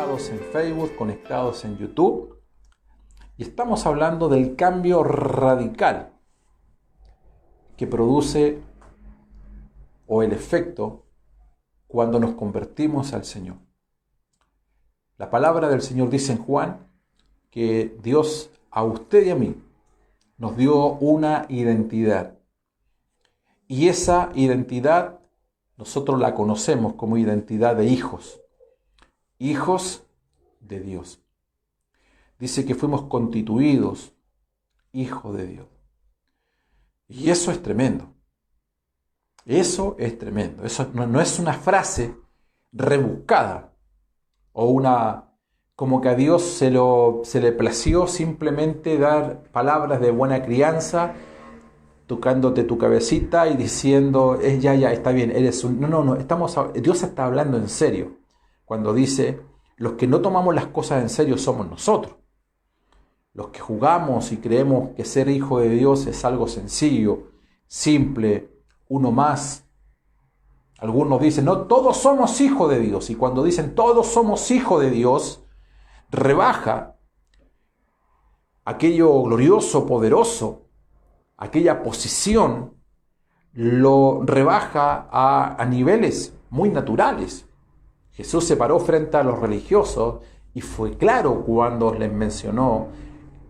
conectados en Facebook, conectados en YouTube. Y estamos hablando del cambio radical que produce o el efecto cuando nos convertimos al Señor. La palabra del Señor dice en Juan que Dios a usted y a mí nos dio una identidad. Y esa identidad nosotros la conocemos como identidad de hijos. Hijos de Dios. Dice que fuimos constituidos hijos de Dios. Y eso es tremendo. Eso es tremendo. Eso no es una frase rebuscada o una como que a Dios se le plació simplemente dar palabras de buena crianza, tocándote tu cabecita y diciendo, ya, está bien, eres un... No, Dios está hablando en serio. Cuando dice, los que no tomamos las cosas en serio somos nosotros. Los que jugamos y creemos que ser hijo de Dios es algo sencillo, simple, uno más. Algunos dicen, no, todos somos hijos de Dios. Y cuando dicen todos somos hijos de Dios, rebaja aquello glorioso, poderoso, aquella posición, lo rebaja a niveles muy naturales. Jesús se paró frente a los religiosos y fue claro cuando les mencionó,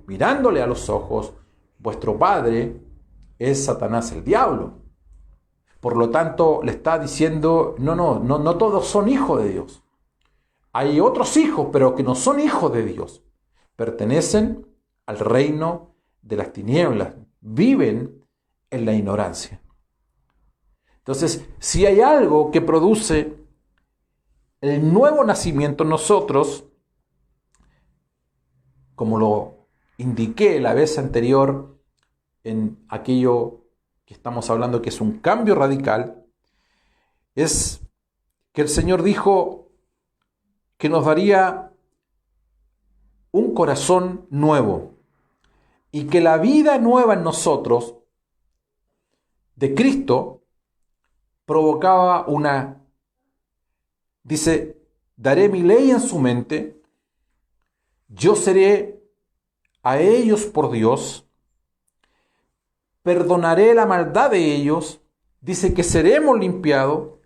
mirándole a los ojos, vuestro padre es Satanás el diablo. Por lo tanto, le está diciendo, no todos son hijos de Dios. Hay otros hijos, pero que no son hijos de Dios. Pertenecen al reino de las tinieblas. Viven en la ignorancia. Entonces, si hay algo que produce el nuevo nacimiento en nosotros, como lo indiqué la vez anterior en aquello que estamos hablando que es un cambio radical, es que el Señor dijo que nos daría un corazón nuevo y que la vida nueva en nosotros de Cristo provocaba dice, daré mi ley en su mente, yo seré a ellos por Dios, perdonaré la maldad de ellos, dice que seremos limpiados,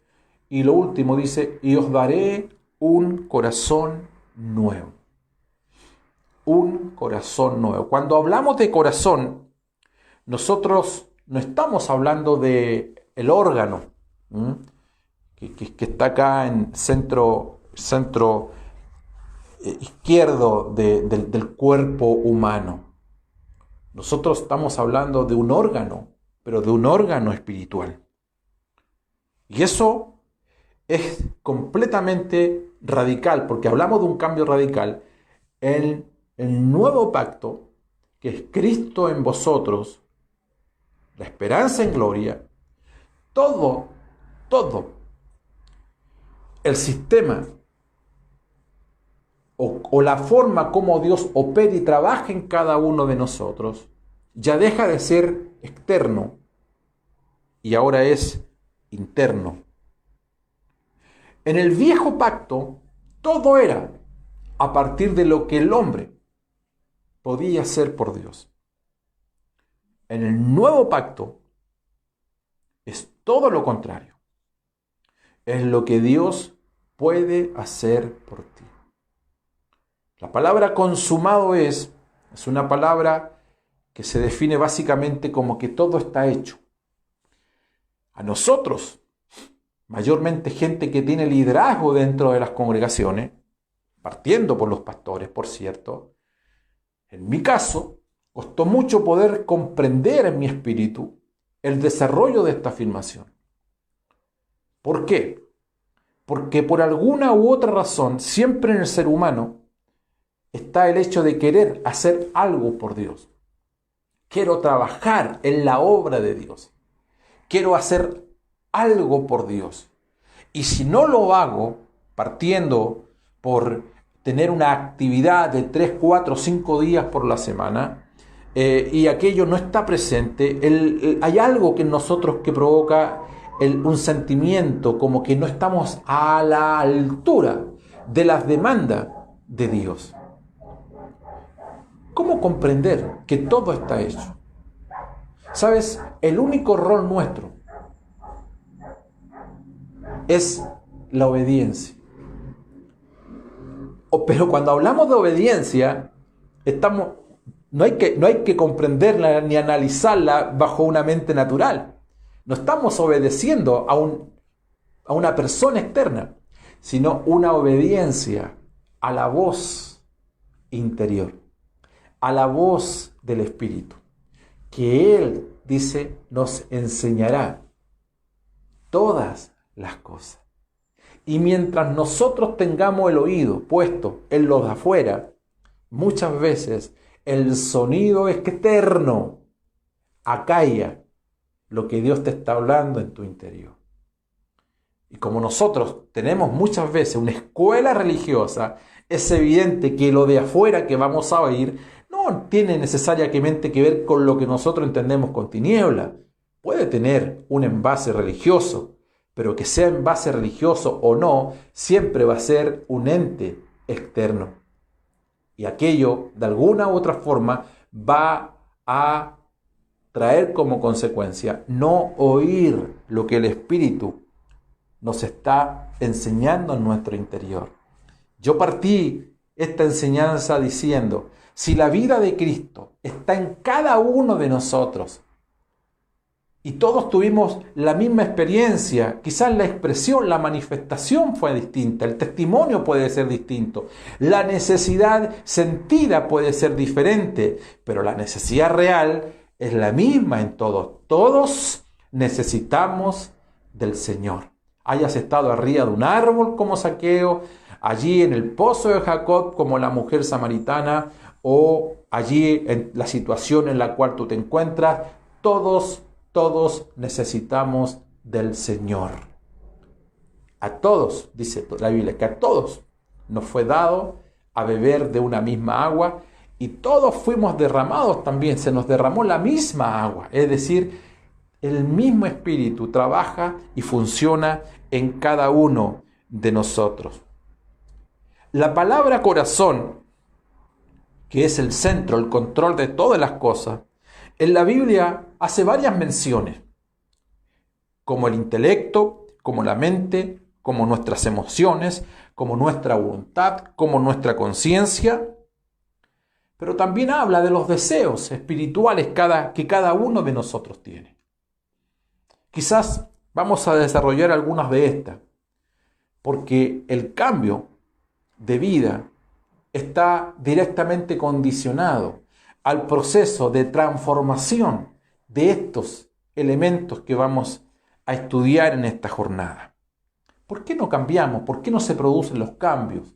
y lo último dice, y os daré un corazón nuevo. Un corazón nuevo. Cuando hablamos de corazón, nosotros no estamos hablando de el órgano, que está acá en centro izquierdo del cuerpo humano. Nosotros estamos hablando de un órgano, pero de un órgano espiritual. Y eso es completamente radical, porque hablamos de un cambio radical en el nuevo pacto, que es Cristo en vosotros, la esperanza en gloria. Todo el sistema o la forma como Dios opera y trabaja en cada uno de nosotros ya deja de ser externo y ahora es interno. En el viejo pacto todo era a partir de lo que el hombre podía hacer por Dios. En el nuevo pacto es todo lo contrario. Es lo que Dios puede hacer por ti. La palabra consumado es una palabra que se define básicamente como que todo está hecho. A nosotros, mayormente gente que tiene liderazgo dentro de las congregaciones, partiendo por los pastores, por cierto, en mi caso, costó mucho poder comprender en mi espíritu el desarrollo de esta afirmación. ¿Por qué? Porque por alguna u otra razón, siempre en el ser humano, está el hecho de querer hacer algo por Dios. Quiero trabajar en la obra de Dios. Quiero hacer algo por Dios. Y si no lo hago, partiendo por tener una actividad de 3, 4, 5 días por la semana, y aquello no está presente, hay algo que en nosotros que provoca un sentimiento como que no estamos a la altura de las demandas de Dios. ¿Cómo comprender que todo está hecho? ¿Sabes? El único rol nuestro es la obediencia. Pero cuando hablamos de obediencia, no hay que comprenderla ni analizarla bajo una mente natural. No estamos obedeciendo a una persona externa, sino una obediencia a la voz interior, a la voz del Espíritu, que Él, dice, nos enseñará todas las cosas. Y mientras nosotros tengamos el oído puesto en los de afuera, muchas veces el sonido externo acalla lo que Dios te está hablando en tu interior. Y como nosotros tenemos muchas veces una escuela religiosa, es evidente que lo de afuera que vamos a oír no tiene necesariamente que ver con lo que nosotros entendemos con tiniebla. Puede tener un envase religioso, pero que sea envase religioso o no, siempre va a ser un ente externo. Y aquello, de alguna u otra forma, va a traer como consecuencia no oír lo que el Espíritu nos está enseñando en nuestro interior. Yo partí esta enseñanza diciendo, si la vida de Cristo está en cada uno de nosotros, y todos tuvimos la misma experiencia, quizás la expresión, la manifestación fue distinta, el testimonio puede ser distinto, la necesidad sentida puede ser diferente, pero la necesidad real es la misma en todos. Todos necesitamos del Señor. Hayas estado arriba de un árbol como Zaqueo, allí en el pozo de Jacob como la mujer samaritana, o allí en la situación en la cual tú te encuentras, todos necesitamos del Señor. A todos, dice la Biblia, que a todos nos fue dado a beber de una misma agua y todos fuimos derramados también, se nos derramó la misma agua. Es decir, el mismo Espíritu trabaja y funciona en cada uno de nosotros. La palabra corazón, que es el centro, el control de todas las cosas, en la Biblia hace varias menciones, como el intelecto, como la mente, como nuestras emociones, como nuestra voluntad, como nuestra conciencia, pero también habla de los deseos espirituales que cada uno de nosotros tiene. Quizás vamos a desarrollar algunas de estas, porque el cambio de vida está directamente condicionado al proceso de transformación de estos elementos que vamos a estudiar en esta jornada. ¿Por qué no cambiamos? ¿Por qué no se producen los cambios?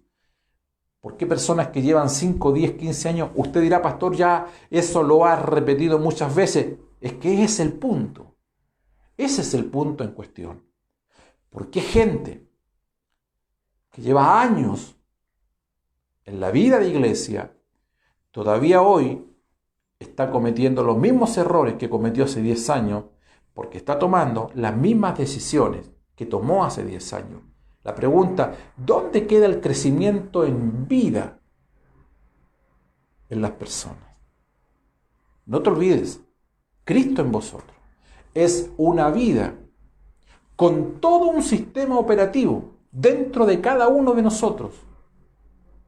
¿Por qué personas que llevan 5, 10, 15 años, usted dirá, pastor, ya eso lo ha repetido muchas veces? Es que ese es el punto. Ese es el punto en cuestión. ¿Por qué gente que lleva años en la vida de iglesia todavía hoy está cometiendo los mismos errores que cometió hace 10 años, porque está tomando las mismas decisiones que tomó hace 10 años? La pregunta, ¿dónde queda el crecimiento en vida en las personas? No te olvides, Cristo en vosotros es una vida con todo un sistema operativo dentro de cada uno de nosotros.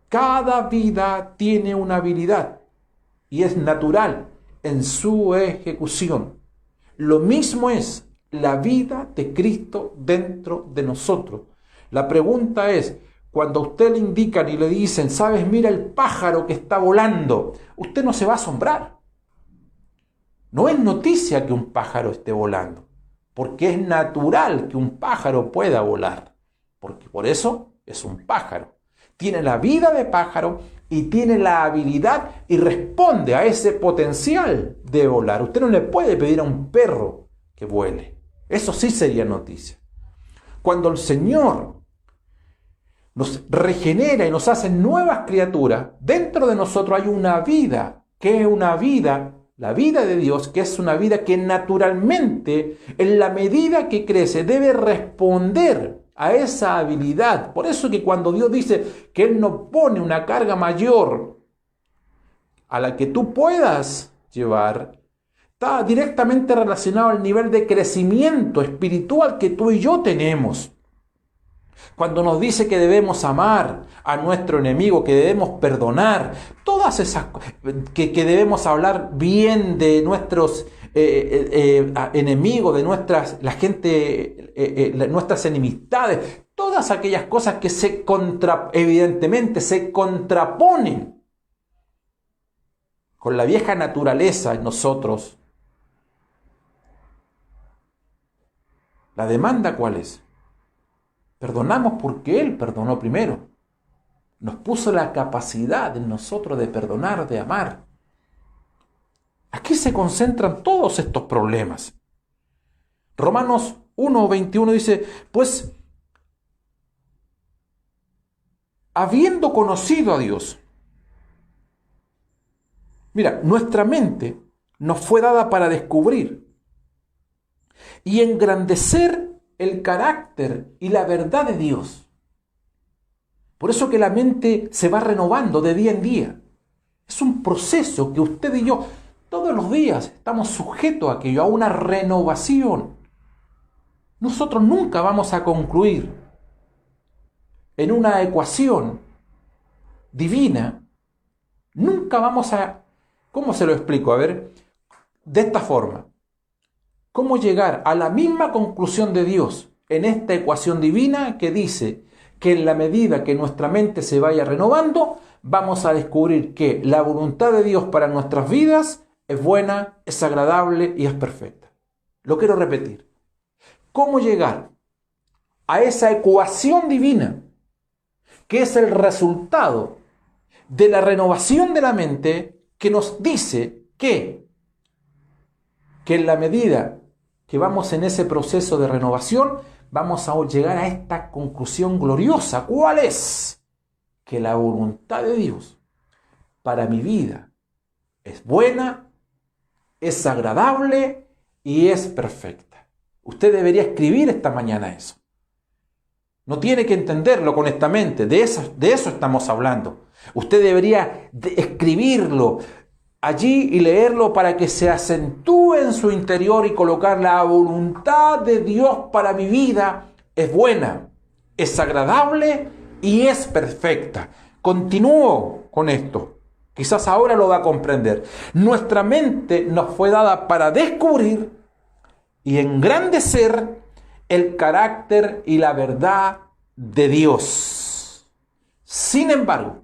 Cada vida tiene una habilidad y es natural en su ejecución. Lo mismo es la vida de Cristo dentro de nosotros. La pregunta es, cuando a usted le indican y le dicen, sabes, mira el pájaro que está volando, usted no se va a asombrar. No es noticia que un pájaro esté volando, porque es natural que un pájaro pueda volar, porque por eso es un pájaro. Tiene la vida de pájaro y tiene la habilidad y responde a ese potencial de volar. Usted no le puede pedir a un perro que vuele. Eso sí sería noticia. Cuando el Señor nos regenera y nos hace nuevas criaturas, dentro de nosotros hay una vida, que es una vida, la vida de Dios, que es una vida que naturalmente, en la medida que crece, debe responder a esa habilidad. Por eso que cuando Dios dice que Él no pone una carga mayor a la que tú puedas llevar, está directamente relacionado al nivel de crecimiento espiritual que tú y yo tenemos. Cuando nos dice que debemos amar a nuestro enemigo, que debemos perdonar, todas esas cosas, que debemos hablar bien de nuestros enemigos, de nuestras enemistades, todas aquellas cosas que evidentemente se contraponen con la vieja naturaleza en nosotros. ¿La demanda cuál es? Perdonamos porque Él perdonó primero. Nos puso la capacidad en nosotros de perdonar, de amar. Aquí se concentran todos estos problemas. Romanos 1:21 dice, pues, habiendo conocido a Dios. Mira, nuestra mente nos fue dada para descubrir y engrandecer el carácter y la verdad de Dios. Por eso que la mente se va renovando de día en día. Es un proceso que usted y yo todos los días estamos sujetos a aquello, a una renovación. Nosotros nunca vamos a concluir en una ecuación divina. Nunca vamos a... ¿Cómo se lo explico? A ver, de esta forma. ¿Cómo llegar a la misma conclusión de Dios en esta ecuación divina que dice que en la medida que nuestra mente se vaya renovando, vamos a descubrir que la voluntad de Dios para nuestras vidas es buena, es agradable y es perfecta? Lo quiero repetir. ¿Cómo llegar a esa ecuación divina que es el resultado de la renovación de la mente que nos dice que en la medida que vamos en ese proceso de renovación, vamos a llegar a esta conclusión gloriosa? ¿Cuál es? Que la voluntad de Dios para mi vida es buena, es agradable y es perfecta. Usted debería escribir esta mañana eso. No tiene que entenderlo con esta mente, de eso estamos hablando. Usted debería escribirlo allí y leerlo para que se acentúe en su interior y colocar: la voluntad de Dios para mi vida es buena, es agradable y es perfecta. Continúo con esto. Quizás ahora lo va a comprender. Nuestra mente nos fue dada para descubrir y engrandecer el carácter y la verdad de Dios. Sin embargo,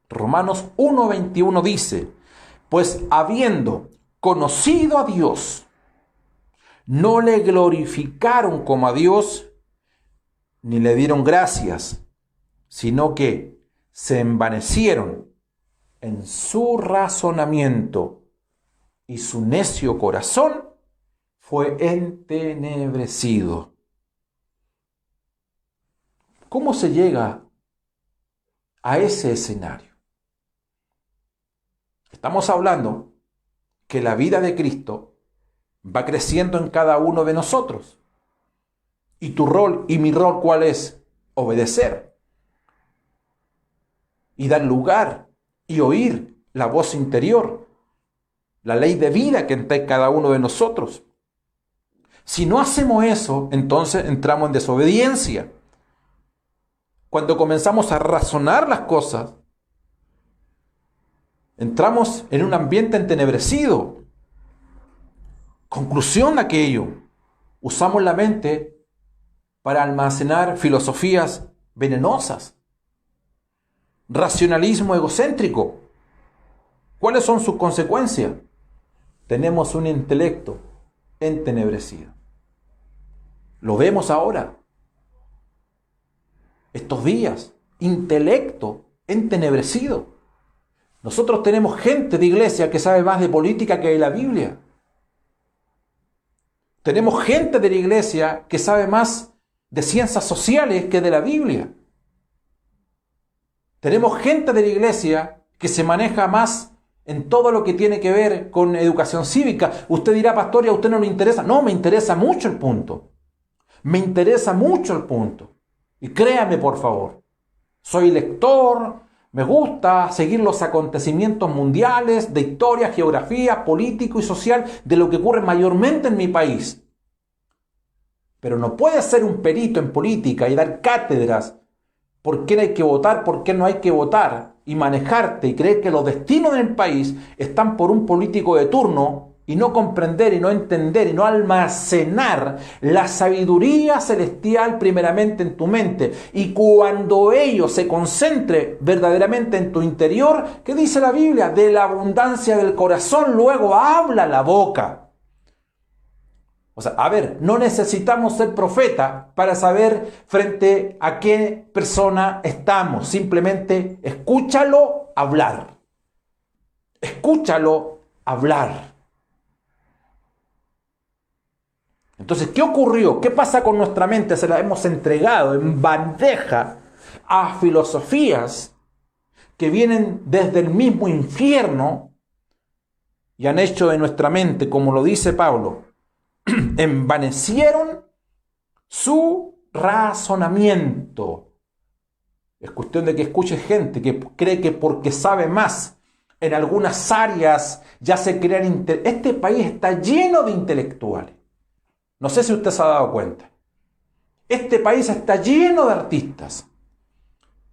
Romanos 1:21 dice: pues habiendo conocido a Dios, no le glorificaron como a Dios, ni le dieron gracias, sino que se envanecieron en su razonamiento, y su necio corazón fue entenebrecido. ¿Cómo se llega a ese escenario? Estamos hablando que la vida de Cristo va creciendo en cada uno de nosotros. ¿Y tu rol y mi rol cuál es? Obedecer. Y dar lugar y oír la voz interior, la ley de vida que está en cada uno de nosotros. Si no hacemos eso, entonces entramos en desobediencia. Cuando comenzamos a razonar las cosas, entramos en un ambiente entenebrecido. Conclusión de aquello: usamos la mente para almacenar filosofías venenosas. Racionalismo egocéntrico. ¿Cuáles son sus consecuencias? Tenemos un intelecto entenebrecido. Lo vemos ahora. Estos días, intelecto entenebrecido. Nosotros tenemos gente de iglesia que sabe más de política que de la Biblia. Tenemos gente de la iglesia que sabe más de ciencias sociales que de la Biblia. Tenemos gente de la iglesia que se maneja más en todo lo que tiene que ver con educación cívica. Usted dirá: pastor, ¿y a usted no le interesa? No, me interesa mucho el punto. Me interesa mucho el punto. Y créame, por favor, soy lector, me gusta seguir los acontecimientos mundiales, de historia, geografía, político y social, de lo que ocurre mayormente en mi país. Pero no puedes ser un perito en política y dar cátedras por qué hay que votar, por qué no hay que votar, y manejarte y creer que los destinos del país están por un político de turno, y no comprender y no entender y no almacenar la sabiduría celestial primeramente en tu mente. Y cuando ello se concentre verdaderamente en tu interior, ¿qué dice la Biblia? De la abundancia del corazón luego habla la boca. O sea, a ver, no necesitamos ser profeta para saber frente a qué persona estamos. Simplemente escúchalo hablar. Escúchalo hablar. Entonces, ¿qué ocurrió? ¿Qué pasa con nuestra mente? Se la hemos entregado en bandeja a filosofías que vienen desde el mismo infierno y han hecho de nuestra mente, como lo dice Pablo, envanecieron su razonamiento. Es cuestión de que escuches gente que cree que porque sabe más en algunas áreas ya se crean... Este país está lleno de intelectuales. No sé si usted se ha dado cuenta. Este país está lleno de artistas.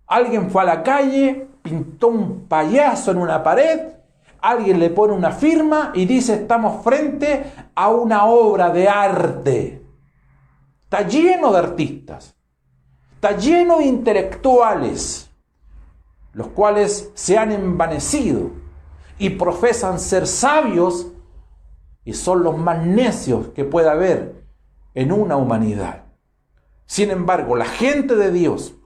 Alguien fue a la calle, pintó un payaso en una pared, alguien le pone una firma y dice estamos frente a una obra de arte. Está lleno de artistas. Está lleno de intelectuales, los cuales se han envanecido y profesan ser sabios y son los más necios que pueda haber en una humanidad. Sin embargo, la gente de Dios,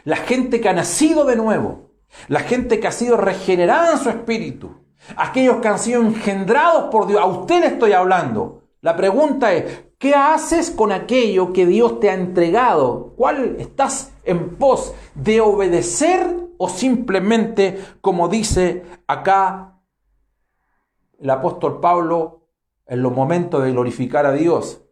la gente que ha nacido de nuevo, la gente que ha sido regenerada en su espíritu, aquellos que han sido engendrados por Dios, a usted le estoy hablando. La pregunta es, ¿qué haces con aquello que Dios te ha entregado? ¿Cuál estás en pos de obedecer o simplemente, como dice acá el apóstol Pablo, en los momentos de glorificar a Dios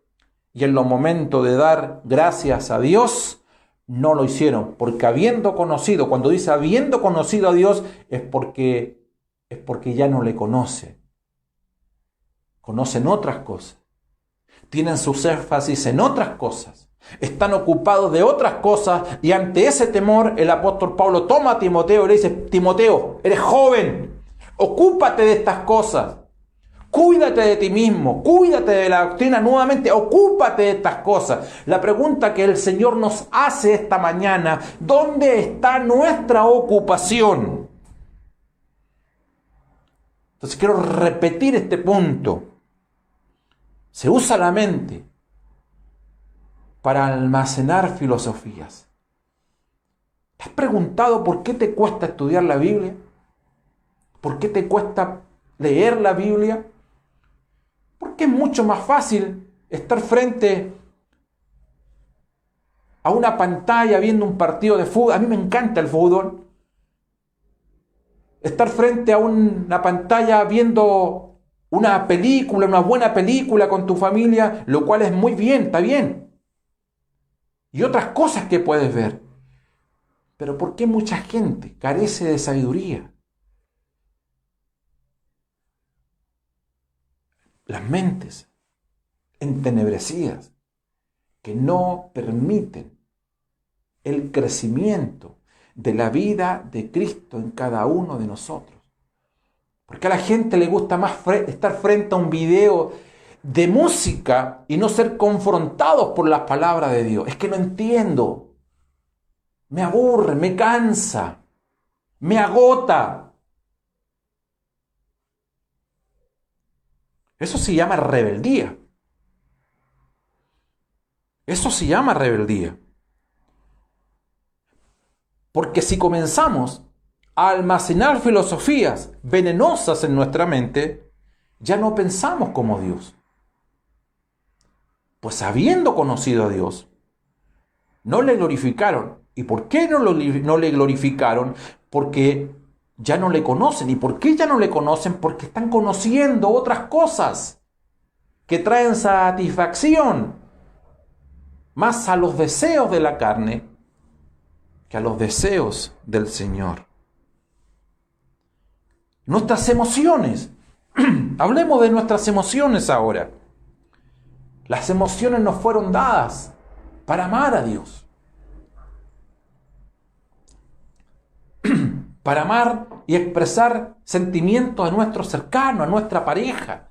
y en los momentos de dar gracias a Dios, no lo hicieron? Porque habiendo conocido, cuando dice habiendo conocido a Dios, es porque ya no le conocen. Conocen otras cosas. Tienen sus énfasis en otras cosas. Están ocupados de otras cosas y ante ese temor el apóstol Pablo toma a Timoteo y le dice, Timoteo, eres joven, ocúpate de estas cosas. Cuídate de ti mismo, cuídate de la doctrina nuevamente, ocúpate de estas cosas. La pregunta que el Señor nos hace esta mañana, ¿dónde está nuestra ocupación? Entonces quiero repetir este punto. Se usa la mente para almacenar filosofías. ¿Te has preguntado por qué te cuesta estudiar la Biblia? ¿Por qué te cuesta leer la Biblia? Porque es mucho más fácil estar frente a una pantalla viendo un partido de fútbol. A mí me encanta el fútbol. Estar frente a una pantalla viendo una película, una buena película con tu familia, lo cual es muy bien, está bien. Y otras cosas que puedes ver. Pero ¿por qué mucha gente carece de sabiduría? Las mentes entenebrecidas que no permiten el crecimiento de la vida de Cristo en cada uno de nosotros. Porque a la gente le gusta más estar frente a un video de música y no ser confrontados por las palabras de Dios. Es que no entiendo. Me aburre, me cansa, me agota. Eso se llama rebeldía. Eso se llama rebeldía. Porque si comenzamos a almacenar filosofías venenosas en nuestra mente, ya no pensamos como Dios. Pues habiendo conocido a Dios, no le glorificaron. ¿Y por qué no le glorificaron? Porque ya no le conocen. ¿Y por qué ya no le conocen? Porque están conociendo otras cosas que traen satisfacción. más a los deseos de la carne que a los deseos del Señor. Nuestras emociones. Hablemos de nuestras emociones ahora. Las emociones nos fueron dadas para amar a Dios. Para amar y expresar sentimientos a nuestros cercanos, a nuestra pareja,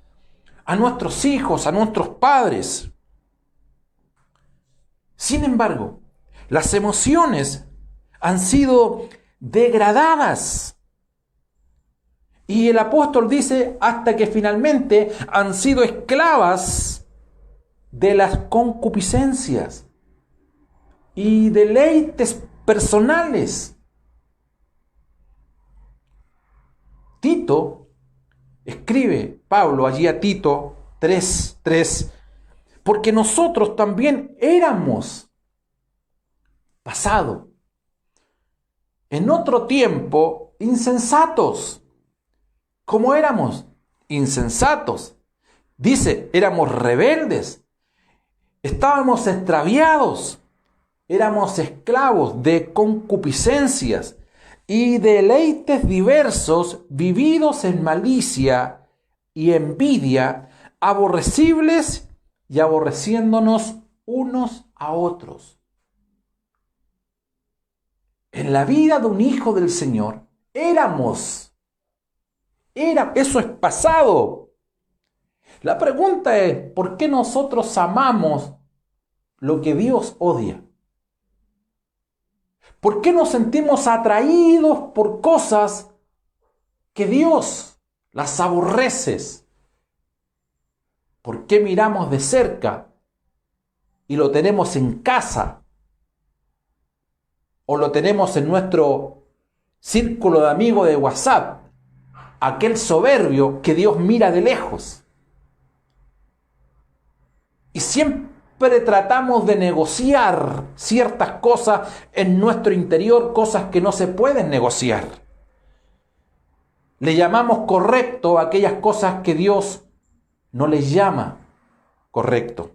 a nuestros hijos, a nuestros padres. Sin embargo, las emociones han sido degradadas. Y el apóstol dice, hasta que finalmente han sido esclavas de las concupiscencias y deleites personales. Tito, escribe Pablo allí a Tito 3:3, porque nosotros también éramos pasado, en otro tiempo, insensatos. ¿Cómo éramos? Insensatos. Dice, éramos rebeldes, estábamos extraviados, éramos esclavos de concupiscencias y deleites diversos, vividos en malicia y envidia, aborrecibles y aborreciéndonos unos a otros. En la vida de un hijo del Señor eso es pasado. La pregunta es, ¿por qué nosotros amamos lo que Dios odia? ¿Por qué nos sentimos atraídos por cosas que Dios las aborrece? ¿Por qué miramos de cerca y lo tenemos en casa? ¿O lo tenemos en nuestro círculo de amigos de WhatsApp? Aquel soberbio que Dios mira de lejos. Y siempre tratamos de negociar ciertas cosas en nuestro interior, cosas que no se pueden negociar. Le llamamos correcto a aquellas cosas que Dios no les llama correcto.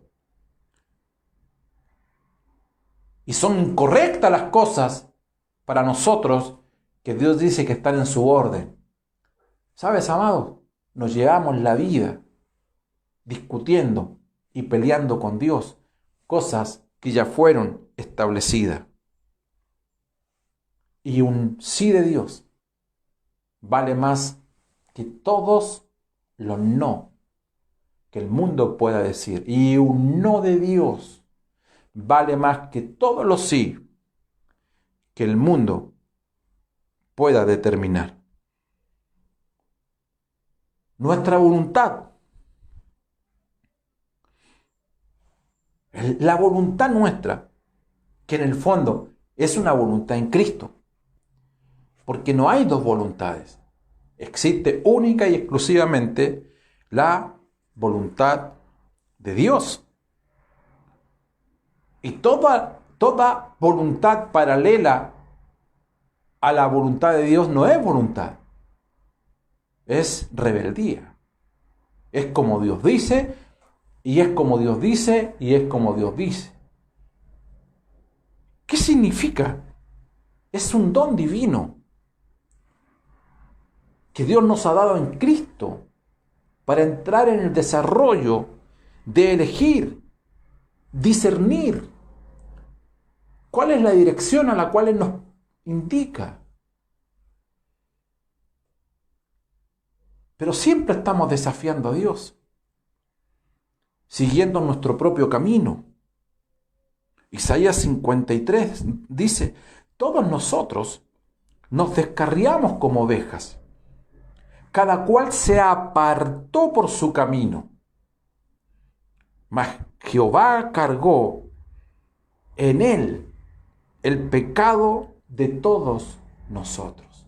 Y son incorrectas las cosas para nosotros que Dios dice que están en su orden. ¿Sabes, amado? Nos llevamos la vida discutiendo y peleando con Dios cosas que ya fueron establecidas. Y un sí de Dios vale más que todos los no que el mundo pueda decir. Y un no de Dios vale más que todos los sí que el mundo pueda determinar. Nuestra voluntad, la voluntad nuestra, que en el fondo es una voluntad en Cristo, porque no hay dos voluntades, existe única y exclusivamente la voluntad de Dios. Y toda voluntad paralela a la voluntad de Dios no es voluntad, es rebeldía. Es como Dios dice, y es como Dios dice, y es como Dios dice. ¿Qué significa? Es un don divino que Dios nos ha dado en Cristo para entrar en el desarrollo de elegir, discernir cuál es la dirección a la cual Él nos indica. Pero siempre estamos desafiando a Dios, siguiendo nuestro propio camino. Isaías 53 dice, todos nosotros nos descarriamos como ovejas, cada cual se apartó por su camino, mas Jehová cargó en él el pecado de todos nosotros.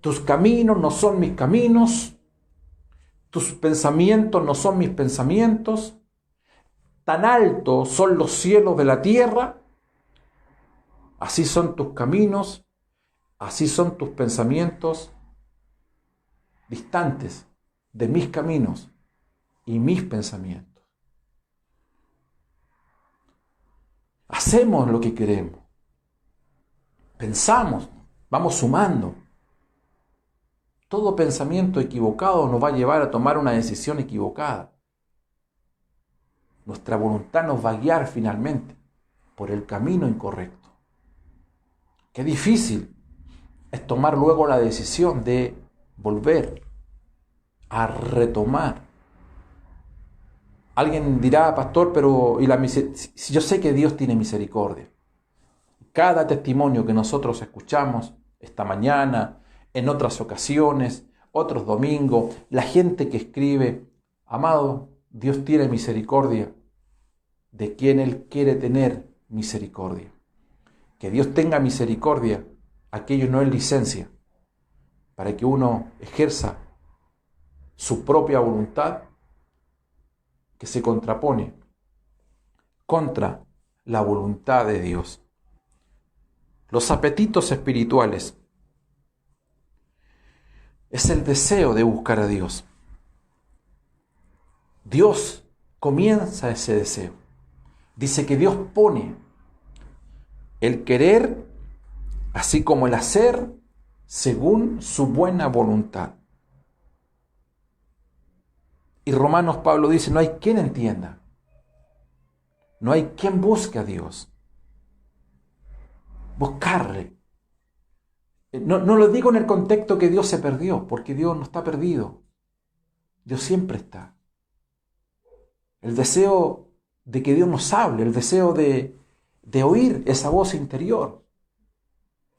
Tus caminos no son mis caminos, tus pensamientos no son mis pensamientos, tan altos son los cielos de la tierra, así son tus caminos, así son tus pensamientos, distantes de mis caminos y mis pensamientos. Hacemos lo que queremos. Pensamos, vamos sumando. Todo pensamiento equivocado nos va a llevar a tomar una decisión equivocada. Nuestra voluntad nos va a guiar finalmente por el camino incorrecto. Qué difícil es tomar luego la decisión de volver a retomar. Alguien dirá, pastor, pero si yo sé que Dios tiene misericordia. Cada testimonio que nosotros escuchamos esta mañana, en otras ocasiones, otros domingos, la gente que escribe, amado, Dios tiene misericordia de quien Él quiere tener misericordia. Que Dios tenga misericordia, aquello no es licencia para que uno ejerza su propia voluntad que se contrapone contra la voluntad de Dios. Los apetitos espirituales es el deseo de buscar a Dios. Dios comienza ese deseo. Dice que Dios pone el querer, así como el hacer, según su buena voluntad. Y Romanos Pablo dice, no hay quien entienda. No hay quien busque a Dios. Buscarle. No lo digo en el contexto que Dios se perdió, porque Dios no está perdido. Dios siempre está. El deseo de que Dios nos hable, el deseo de oír esa voz interior,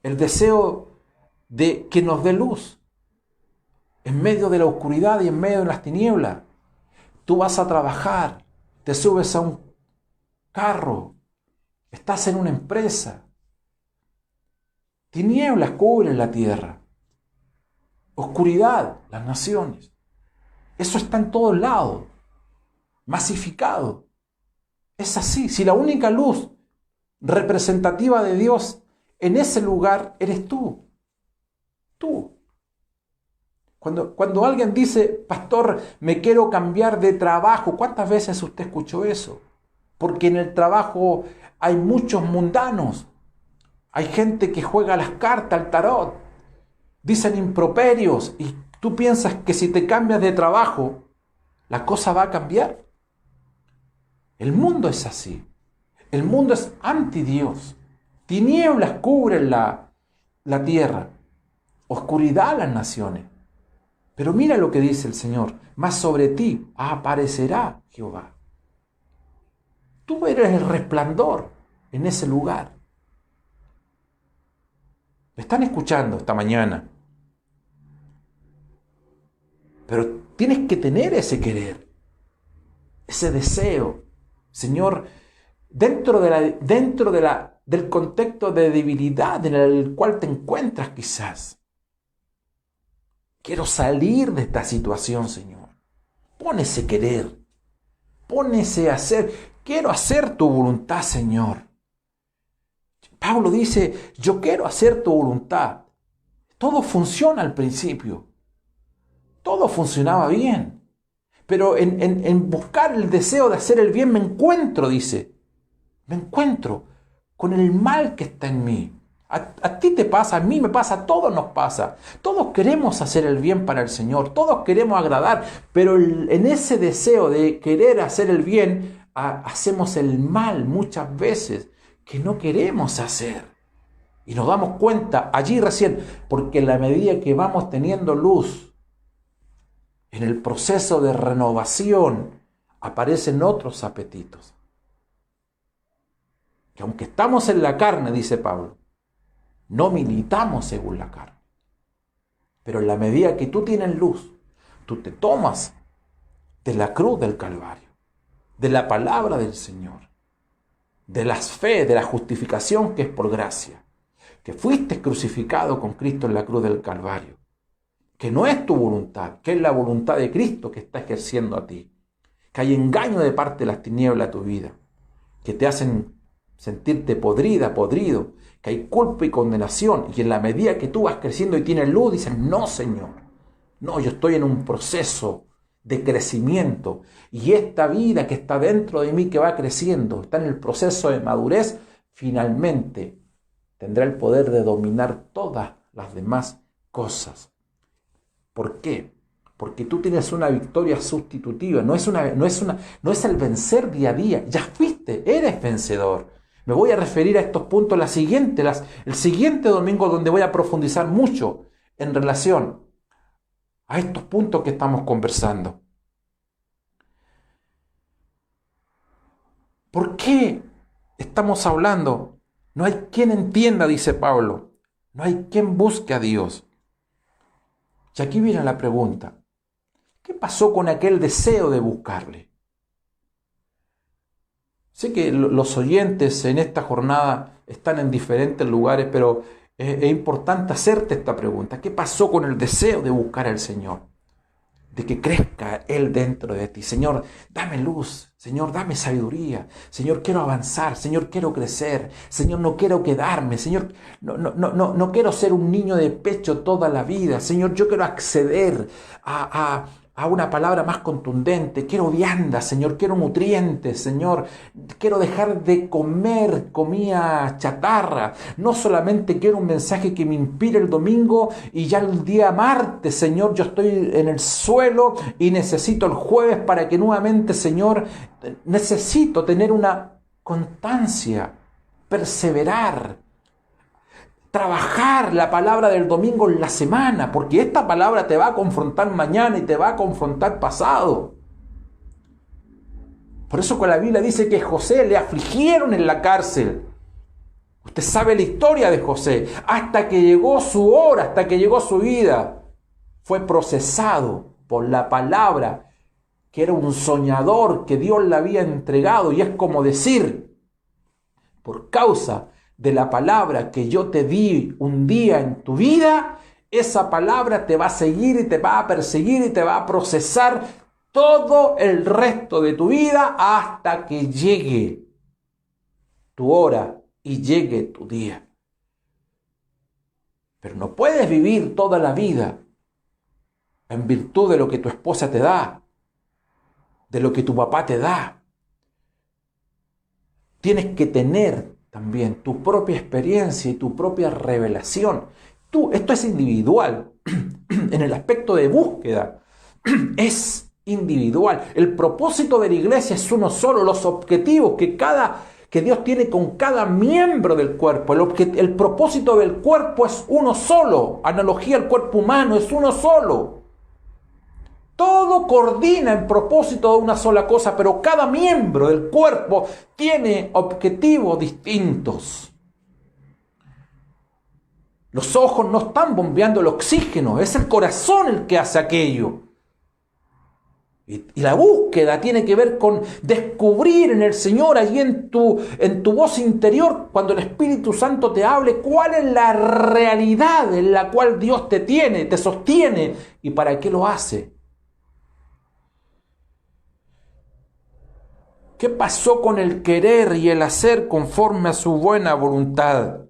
el deseo de que nos dé luz en medio de la oscuridad y en medio de las tinieblas. Tú vas a trabajar, te subes a un carro, estás en una empresa, tinieblas cubren la tierra, oscuridad las naciones. Eso está en todos lados, masificado. Es así. Si la única luz representativa de Dios en ese lugar eres tú. Tú. Cuando alguien dice, pastor, me quiero cambiar de trabajo, ¿cuántas veces usted escuchó eso? Porque en el trabajo hay muchos mundanos. Hay gente que juega las cartas, al tarot. Dicen improperios. Y tú piensas que si te cambias de trabajo, la cosa va a cambiar. El mundo es así. El mundo es anti Dios. Tinieblas cubren la tierra. Oscuridad las naciones. Pero mira lo que dice el Señor. Más sobre ti aparecerá Jehová. Tú eres el resplandor en ese lugar. Me están escuchando esta mañana. Pero tienes que tener ese querer, ese deseo. Señor, dentro del contexto de debilidad en el cual te encuentras quizás. Quiero salir de esta situación, Señor. Pon ese querer. Pon ese hacer. Quiero hacer tu voluntad, Señor. Pablo dice, yo quiero hacer tu voluntad. Todo funciona al principio. Todo funcionaba bien. Pero en buscar el deseo de hacer el bien me encuentro, dice. Me encuentro con el mal que está en mí. A ti te pasa, a mí me pasa, a todos nos pasa. Todos queremos hacer el bien para el Señor, todos queremos agradar, pero en ese deseo de querer hacer el bien, hacemos el mal muchas veces que no queremos hacer. Y nos damos cuenta allí recién, porque en la medida que vamos teniendo luz, en el proceso de renovación, aparecen otros apetitos. Que aunque estamos en la carne, dice Pablo, no militamos según la carne. Pero en la medida que tú tienes luz, tú te tomas de la cruz del Calvario, de la palabra del Señor, de la fe, de la justificación que es por gracia, que fuiste crucificado con Cristo en la cruz del Calvario, que no es tu voluntad, que es la voluntad de Cristo que está ejerciendo a ti, que hay engaño de parte de las tinieblas a tu vida, que te hacen sentirte podrido, que hay culpa y condenación, y en la medida que tú vas creciendo y tienes luz, dices, no, Señor, no, yo estoy en un proceso de crecimiento. Y esta vida que está dentro de mí, que va creciendo, está en el proceso de madurez, finalmente tendrá el poder de dominar todas las demás cosas. ¿Por qué? Porque tú tienes una victoria sustitutiva, no es el vencer día a día, ya fuiste, eres vencedor. Me voy a referir a estos puntos el siguiente domingo, donde voy a profundizar mucho en relación a estos puntos que estamos conversando. ¿Por qué estamos hablando? No hay quien entienda, dice Pablo, no hay quien busque a Dios. Y aquí viene la pregunta: ¿qué pasó con aquel deseo de buscarle? Sé que los oyentes en esta jornada están en diferentes lugares, pero es importante hacerte esta pregunta. ¿Qué pasó con el deseo de buscar al Señor? De que crezca Él dentro de ti. Señor, dame luz. Señor, dame sabiduría. Señor, quiero avanzar. Señor, quiero crecer. Señor, no quiero quedarme. Señor, no quiero ser un niño de pecho toda la vida. Señor, yo quiero acceder a una palabra más contundente. Quiero vianda, Señor, quiero nutrientes, Señor. Quiero dejar de comer comida chatarra. No solamente quiero un mensaje que me inspire el domingo y ya el día martes, Señor, yo estoy en el suelo y necesito el jueves para que nuevamente, Señor, necesito tener una constancia, perseverar, trabajar la palabra del domingo en la semana, porque esta palabra te va a confrontar mañana y te va a confrontar pasado. Por eso que la Biblia dice que José le afligieron en la cárcel. Usted sabe la historia de José. Hasta que llegó su hora, hasta que llegó su vida, fue procesado por la palabra, que era un soñador que Dios le había entregado. Y es como decir, por causa de la palabra que yo te di un día en tu vida, esa palabra te va a seguir y te va a perseguir y te va a procesar todo el resto de tu vida hasta que llegue tu hora y llegue tu día. Pero no puedes vivir toda la vida en virtud de lo que tu esposa te da, de lo que tu papá te da. Tienes que tener también tu propia experiencia y tu propia revelación. Esto es individual. En el aspecto de búsqueda es individual. El propósito de la iglesia es uno solo. Los objetivos que Dios tiene con cada miembro del cuerpo. El propósito del cuerpo es uno solo. Analogía al cuerpo humano, es uno solo. Todo coordina en propósito de una sola cosa, pero cada miembro del cuerpo tiene objetivos distintos. Los ojos no están bombeando el oxígeno, es el corazón el que hace aquello. Y la búsqueda tiene que ver con descubrir en el Señor, allí en tu voz interior, cuando el Espíritu Santo te hable, cuál es la realidad en la cual Dios te tiene, te sostiene y para qué lo hace. ¿Qué pasó con el querer y el hacer conforme a su buena voluntad?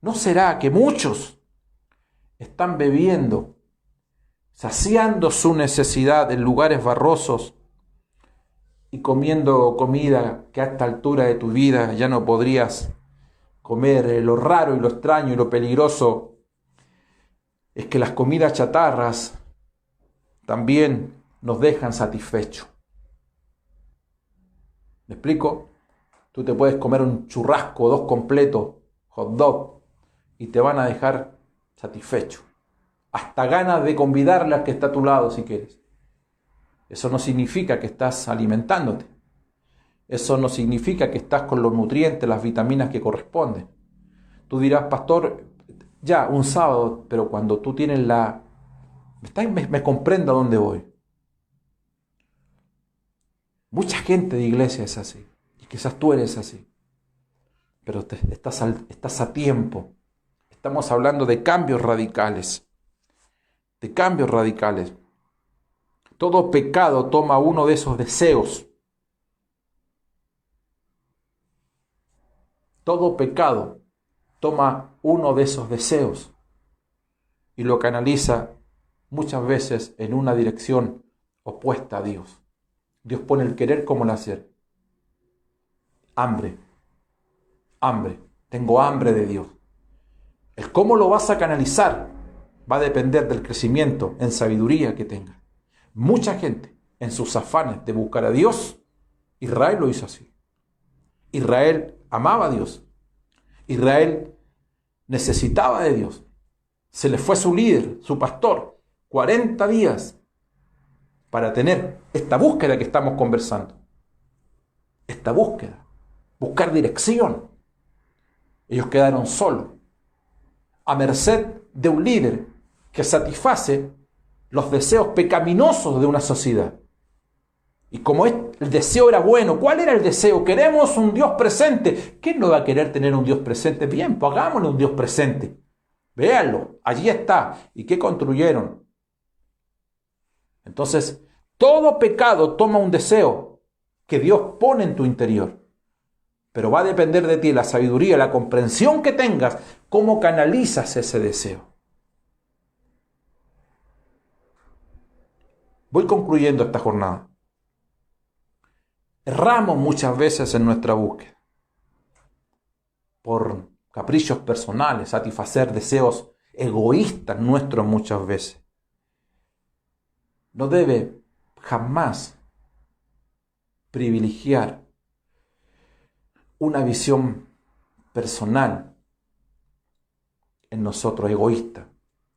¿No será que muchos están bebiendo, saciando su necesidad en lugares barrosos y comiendo comida que a esta altura de tu vida ya no podrías comer? Lo raro y lo extraño y lo peligroso es que las comidas chatarras también nos dejan satisfechos. ¿Me explico? Tú te puedes comer un churrasco, 2 completos, hot dog, y te van a dejar satisfecho. Hasta ganas de convidarle al que está a tu lado si quieres. Eso no significa que estás alimentándote. Eso no significa que estás con los nutrientes, las vitaminas que corresponden. Tú dirás, pastor, ya, un sábado, pero cuando tú tienes me comprendo a dónde voy. Mucha gente de iglesia es así, y quizás tú eres así, pero estás a tiempo. Estamos hablando de cambios radicales, Todo pecado toma uno de esos deseos. Todo pecado toma uno de esos deseos y lo canaliza muchas veces en una dirección opuesta a Dios. Dios pone el querer como el hacer. Hambre, tengo hambre de Dios. El cómo lo vas a canalizar va a depender del crecimiento en sabiduría que tengas. Mucha gente, en sus afanes de buscar a Dios, Israel lo hizo así. Israel amaba a Dios. Israel necesitaba de Dios. Se le fue su líder, su pastor, 40 días para tener esta búsqueda que estamos conversando. Esta búsqueda, buscar dirección. Ellos quedaron solos, a merced de un líder que satisface los deseos pecaminosos de una sociedad. Y como el deseo era bueno, ¿cuál era el deseo? Queremos un Dios presente. ¿Quién no va a querer tener un Dios presente? Bien, pues hagámosle un Dios presente. Véanlo, allí está. ¿Y qué construyeron? Entonces, todo pecado toma un deseo que Dios pone en tu interior. Pero va a depender de ti la sabiduría, la comprensión que tengas, cómo canalizas ese deseo. Voy concluyendo esta jornada. Erramos muchas veces en nuestra búsqueda por caprichos personales, satisfacer deseos egoístas nuestros muchas veces. No debe jamás privilegiar una visión personal en nosotros, egoísta.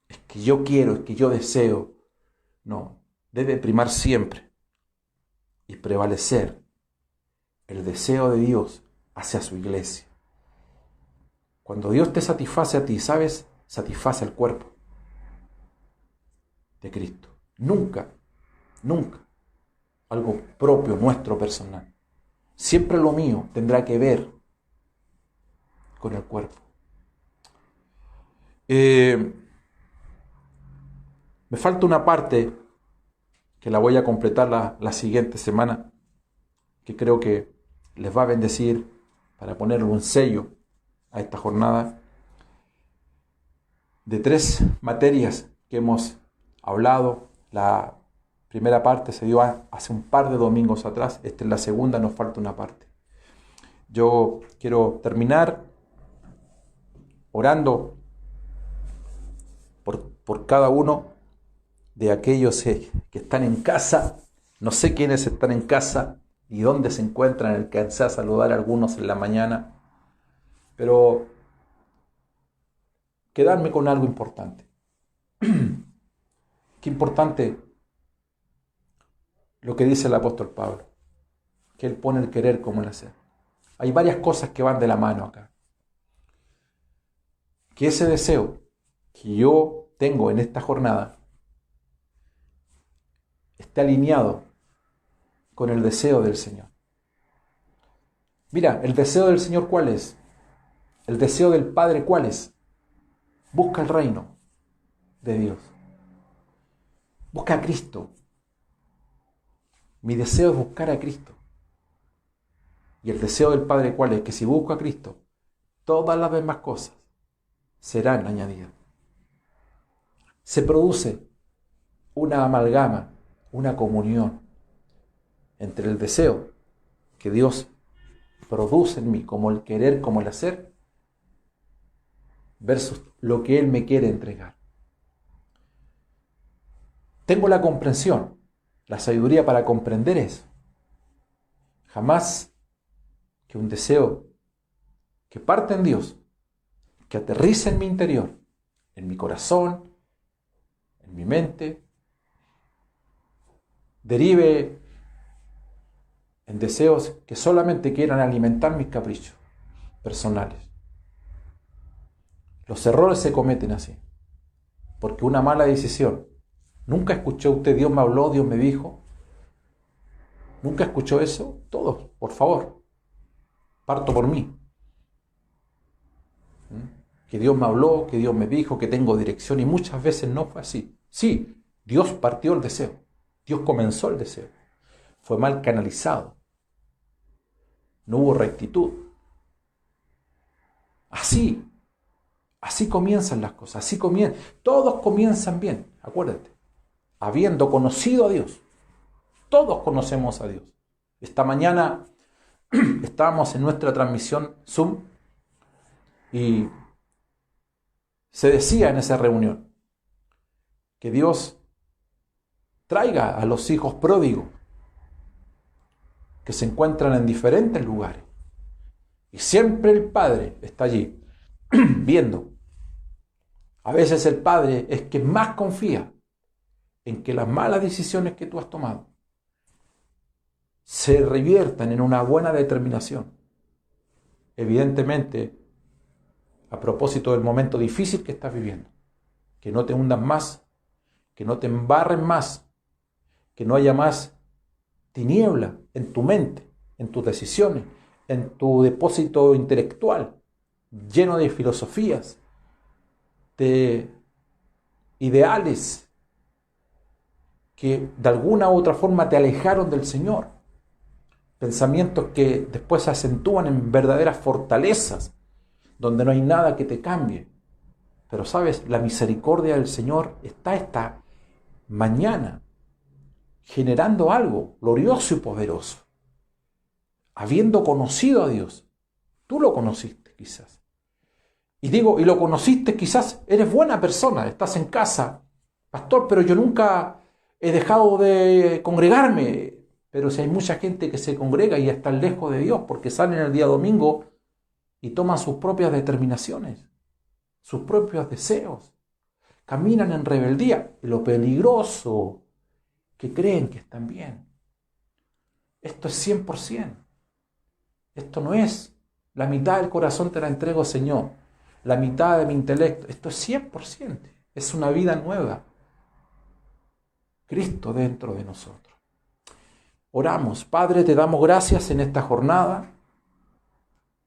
Es que yo quiero, es que yo deseo. No, debe primar siempre y prevalecer el deseo de Dios hacia su iglesia. Cuando Dios te satisface a ti, ¿sabes? Satisface al cuerpo de Cristo. Nunca algo propio, nuestro, personal. Siempre lo mío tendrá que ver con el cuerpo. Me falta una parte que la voy a completar la siguiente semana, que creo que les va a bendecir para ponerle un sello a esta jornada, de 3 materias que hemos hablado. La primera parte se dio hace un par de domingos atrás. Esta es la segunda, nos falta una parte. Yo quiero terminar orando por cada uno de aquellos que están en casa. No sé quiénes están en casa y dónde se encuentran. Alcancé a saludar a algunos en la mañana, pero quedarme con algo importante. Qué importante lo que dice el apóstol Pablo, que él pone el querer como el hacer. Hay varias cosas que van de la mano acá. Que ese deseo que yo tengo en esta jornada esté alineado con el deseo del Señor. Mira, el deseo del Señor, ¿cuál es? El deseo del Padre, ¿cuál es? Busca el reino de Dios. Busca a Cristo. Mi deseo es buscar a Cristo. Y el deseo del Padre, ¿cuál es? Que si busco a Cristo, todas las demás cosas serán añadidas. Se produce una amalgama, una comunión entre el deseo que Dios produce en mí, como el querer, como el hacer, versus lo que Él me quiere entregar. Tengo la comprensión, la sabiduría para comprender eso. Jamás que un deseo que parte en Dios, que aterrice en mi interior, en mi corazón, en mi mente, derive en deseos que solamente quieran alimentar mis caprichos personales. Los errores se cometen así, porque una mala decisión. ¿Nunca escuchó usted Dios me habló, Dios me dijo? ¿Nunca escuchó eso? Todos, por favor. Parto por mí. Que Dios me habló, que Dios me dijo, que tengo dirección, y muchas veces no fue así. Sí, Dios partió el deseo. Dios comenzó el deseo. Fue mal canalizado. No hubo rectitud. Así comienzan las cosas. Todos comienzan bien, acuérdate. habiendo conocido a Dios. Todos conocemos a Dios. Esta mañana estábamos en nuestra transmisión Zoom y se decía en esa reunión que Dios traiga a los hijos pródigos que se encuentran en diferentes lugares. Y siempre el Padre está allí, viendo. A veces el Padre es quien más confía en que las malas decisiones que tú has tomado se reviertan en una buena determinación. Evidentemente, a propósito del momento difícil que estás viviendo, que no te hundas más, que no te embarren más, que no haya más tiniebla en tu mente, en tus decisiones, en tu depósito intelectual, lleno de filosofías, de ideales que de alguna u otra forma te alejaron del Señor. Pensamientos que después se acentúan en verdaderas fortalezas, donde no hay nada que te cambie. Pero sabes, la misericordia del Señor está esta mañana generando algo glorioso y poderoso. Habiendo conocido a Dios, tú lo conociste quizás. Y lo conociste quizás, eres buena persona, estás en casa. Pastor, pero yo nunca he dejado de congregarme. Pero si hay mucha gente que se congrega y está lejos de Dios porque salen el día domingo y toman sus propias determinaciones, sus propios deseos, caminan en rebeldía, y lo peligroso que creen que están bien. Esto es 100%. Esto no es la mitad del corazón te la entrego, Señor, la mitad de mi intelecto. Esto es 100%. Es una vida nueva. Cristo dentro de nosotros. Oramos. Padre, te damos gracias en esta jornada.